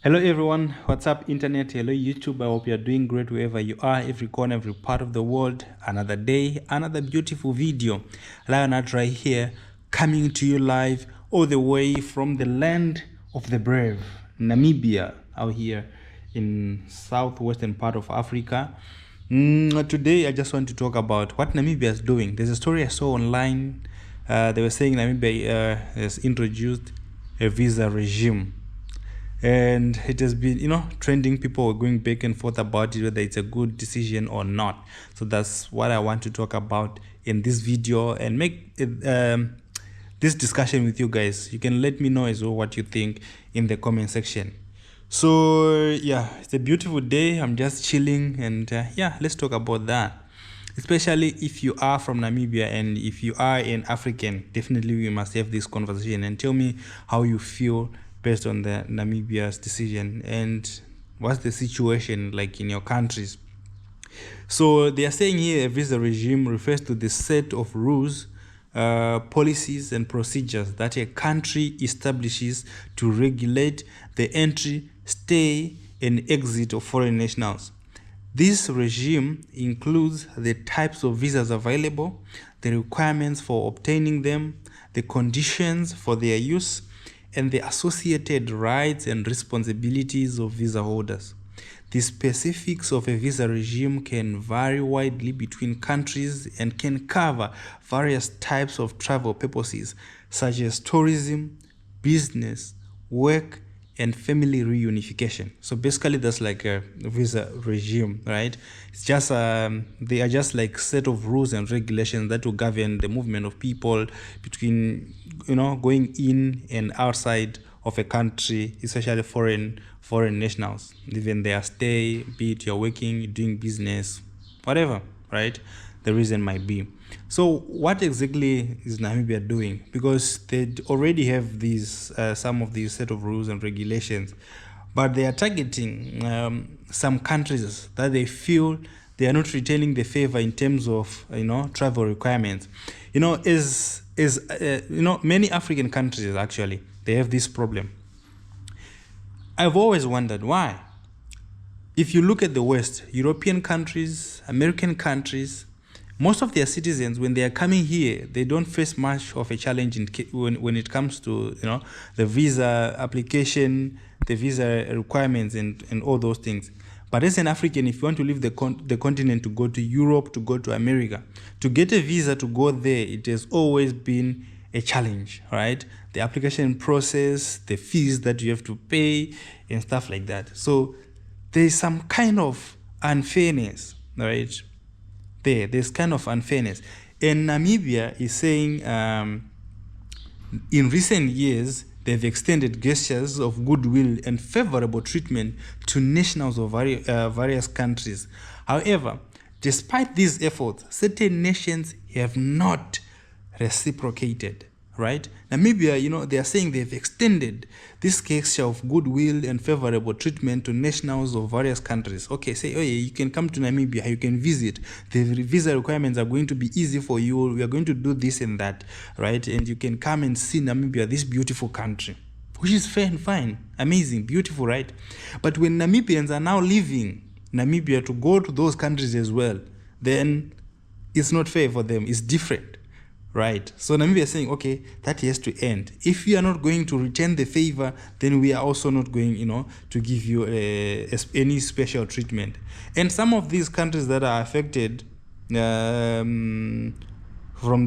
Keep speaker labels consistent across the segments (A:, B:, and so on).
A: Hello everyone, what's up internet? Hello YouTube, I hope you're doing great wherever you are, every corner, every part of the world. Another day, another beautiful video. Lionart right here, coming to you live all the way from the land of the brave, Namibia, out here in southwestern part of Africa. Today I just want to talk about what Namibia is doing. There's a story I saw online. They were saying Namibia has introduced a visa regime, and it has been trending. People were going back and forth about it, whether it's a good decision or not. So that's what I want to talk about in this video and make it, this discussion with you guys. You can let me know as well what you think in the comment section. So yeah, it's a beautiful day. I'm just chilling, and yeah, let's talk about that. Especially if you are from Namibia and if you are an African, definitely we must have this conversation and tell me how you feel based on the Namibia's decision and what's the situation like in your countries. So they are saying here a visa regime refers to the set of rules, policies and procedures that a country establishes to regulate the entry, stay and exit of foreign nationals. This regime includes the types of visas available, the requirements for obtaining them, the conditions for their use, and the associated rights and responsibilities of visa holders. The specifics of a visa regime can vary widely between countries and can cover various types of travel purposes such as tourism, business, work, and family reunification. So basically that's like a visa regime, right? It's just they are just like set of rules and regulations that will govern the movement of people between going in and outside of a country, especially foreign nationals, even their stay, be it you're working, you're doing business, whatever, right? The reason might be. So what exactly is Namibia doing? Because they already have these some of these set of rules and regulations, but they are targeting some countries that they feel they are not retaining the favor in terms of travel requirements. Many African countries actually they have this problem. I've always wondered why. If you look at the West, European countries, American countries, most of their citizens, when they are coming here, they don't face much of a challenge when it comes to the visa application, the visa requirements, and all those things. But as an African, if you want to leave the continent to go to Europe, to go to America, to get a visa to go there, it has always been a challenge, right? The application process, the fees that you have to pay, and stuff like that. So there's some kind of unfairness, right? There's kind of unfairness. And Namibia is saying in recent years, they've extended gestures of goodwill and favorable treatment to nationals of various countries. However, despite these efforts, certain nations have not reciprocated, right? Namibia, they are saying they've extended this gesture of goodwill and favorable treatment to nationals of various countries. Okay, say, oh yeah, you can come to Namibia, you can visit. The visa requirements are going to be easy for you. We are going to do this and that, right? And you can come and see Namibia, this beautiful country, which is fair and fine, amazing, beautiful, right? But when Namibians are now leaving Namibia to go to those countries as well, then it's not fair for them. It's different. Right. So Namibia is saying, okay, that has to end. If you are not going to return the favor, then we are also not going, to give you any special treatment. And some of these countries that are affected from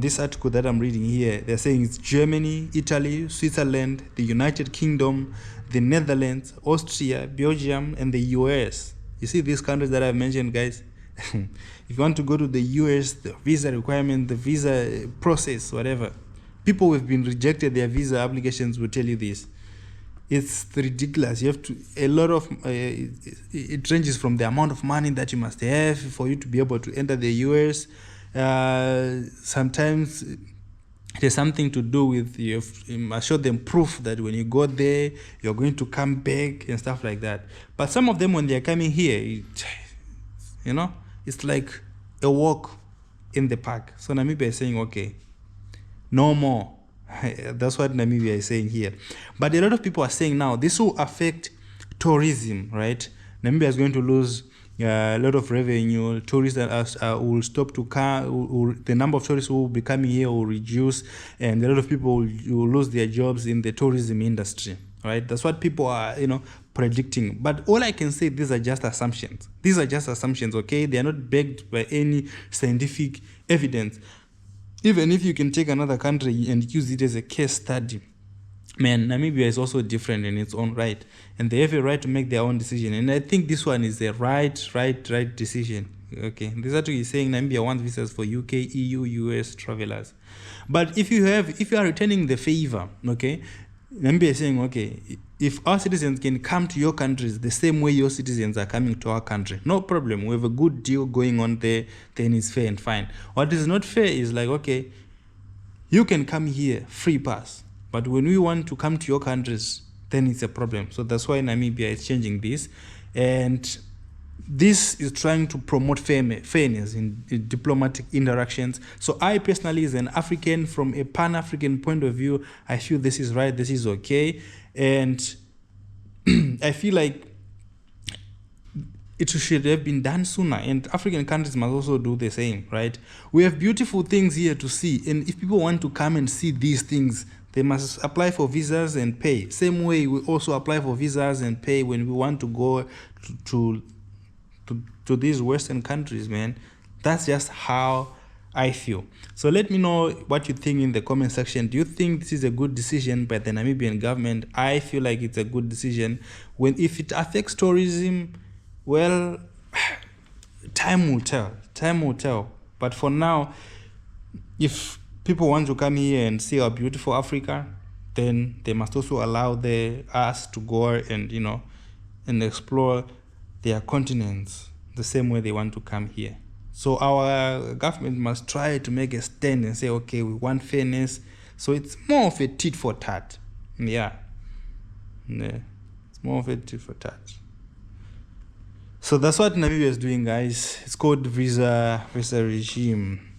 A: this article that I'm reading here, they're saying it's Germany, Italy, Switzerland, the United Kingdom, the Netherlands, Austria, Belgium, and the US. You see these countries that I've mentioned, guys? If you want to go to the US, the visa requirement, the visa process, whatever, people who have been rejected their visa applications will tell you this. It's ridiculous. You have to, a lot of, it ranges from the amount of money that you must have for you to be able to enter the US. Sometimes it has something to do with you must show them proof that when you go there, you're going to come back and stuff like that. But some of them, when they're coming here, it's like a walk in the park. So Namibia is saying, okay, no more. That's what Namibia is saying here. But a lot of people are saying now this will affect tourism, right? Namibia is going to lose a lot of revenue. Tourists that will stop to come. The number of tourists who will be coming here will reduce, and a lot of people will lose their jobs in the tourism industry, right? That's what people are, predicting. But all I can say, these are just assumptions. These are just assumptions, okay? They are not backed by any scientific evidence. Even if you can take another country and use it as a case study, man, Namibia is also different in its own right, and they have a right to make their own decision. And I think this one is the right decision. Okay, this article is saying Namibia wants visas for UK, EU, US travelers. But if you are returning the favor, okay, Namibia is saying, okay, if our citizens can come to your countries the same way your citizens are coming to our country, no problem. We have a good deal going on there, then it's fair and fine. What is not fair is like, okay, you can come here, free pass. But when we want to come to your countries, then it's a problem. So that's why Namibia is changing this. And this is trying to promote fairness in diplomatic interactions. So I personally, as an African, from a Pan-African point of view, I feel this is right, this is okay. And I feel like it should have been done sooner, and African countries must also do the same, right? We have beautiful things here to see, and if people want to come and see these things, they must apply for visas and pay. Same way we also apply for visas and pay when we want to go to these Western countries, man. That's just how I feel. So let me know what you think in the comment section. Do you think this is a good decision by the Namibian government? I feel like it's a good decision. If it affects tourism, well, time will tell. But for now, if people want to come here and see our beautiful Africa, then they must also allow us to go and and explore their continents the same way they want to come here. So our government must try to make a stand and say, okay, we want fairness. So it's more of a tit for tat. Yeah, it's more of a tit for tat. So that's what Namibia is doing, guys. It's called visa regime.